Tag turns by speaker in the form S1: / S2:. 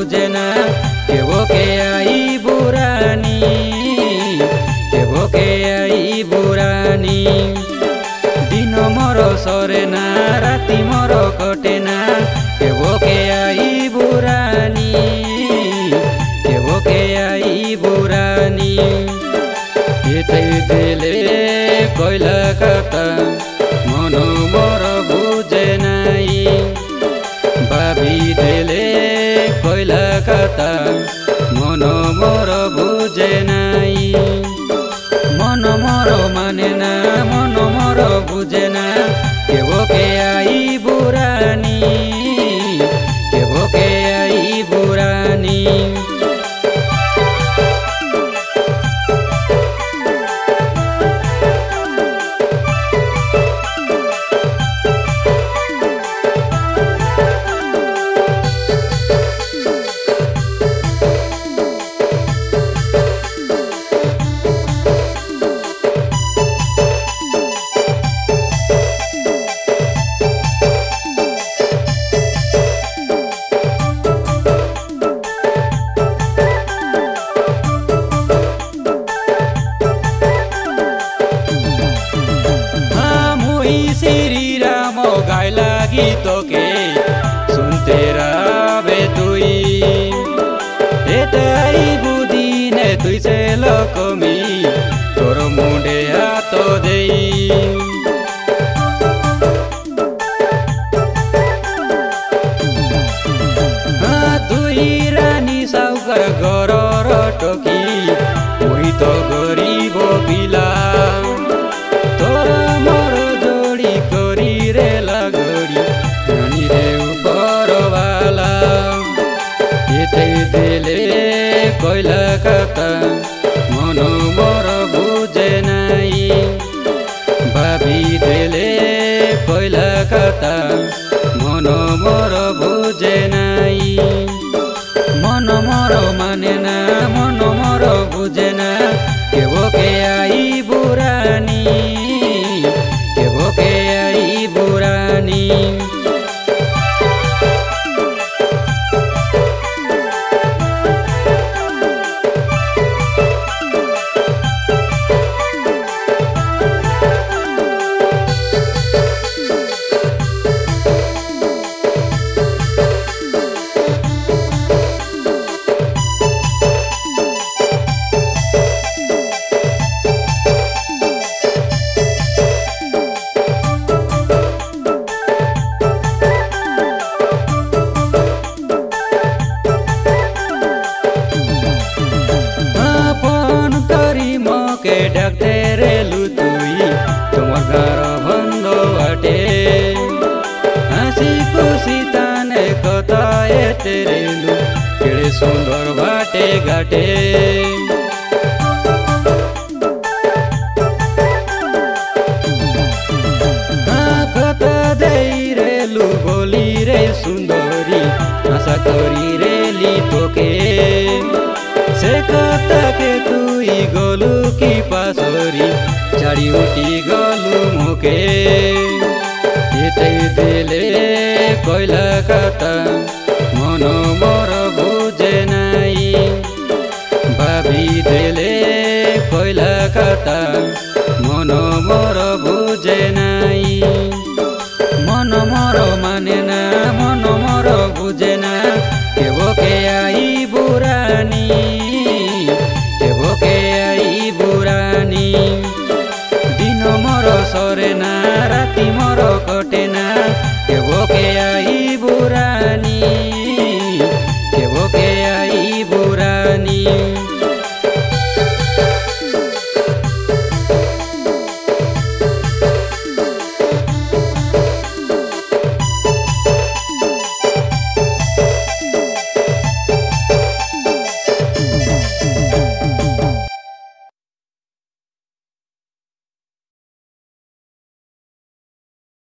S1: बुझे ना के वो के आई बुरानी के वो के आई बुरानी दिन मोर सरे ना राति मोर कटे ना के वो के आई बुरानी के वो के आई बुरानी एतै दिले कोइला कता मन मोर बुझे नाई भाभी दिले कोइला कता मन मोर बुझे नाई मन मोर माने ना मन मोर बुझे ना के वो के आई बुरानी के वो के आई बुरानी श्री राम गाइला गीत के सुनते रहे तुई एतै बुद्धि ने तुई से लकमी तोर मुंडे हाथ देई तुई रानी साउकर घर टकी मुई तो गरीब पिला तोर मोर जोड़ी करी रे लगड़ी रानी रे ऊपर वाला एतै दिले कोइला कता मन मोर बुझे नाई भाभी दिले कोइला कता मन मोर बुझे नाई मन मोर माने ना मन मोर बुझे ना के वो के आई बुरानी के वो के आई बुरानी के डाकते रेलु तुई तुमर घर बंदो बाटे हसी खुशी ताने कता तेरेलु केड़े सुंदर बाटे घाटे कता देई रेलु बोली रे सुंदरी आशा करी रेली तोके से कता के तुई गलु की पासरी छाड़ी उठी गलु मुके एतै दिले कोइला कता मन मोर बुझे नाई भाभी दिले कोइला कता मन मोर बुझे नाई मन मोर माने ना मन मोर बुझे ना के वो के आई बुरानी के वो के आई बुरानी दिन मोर सरे ना राति मोर कटे ना के वो के आई बुरानी के वो के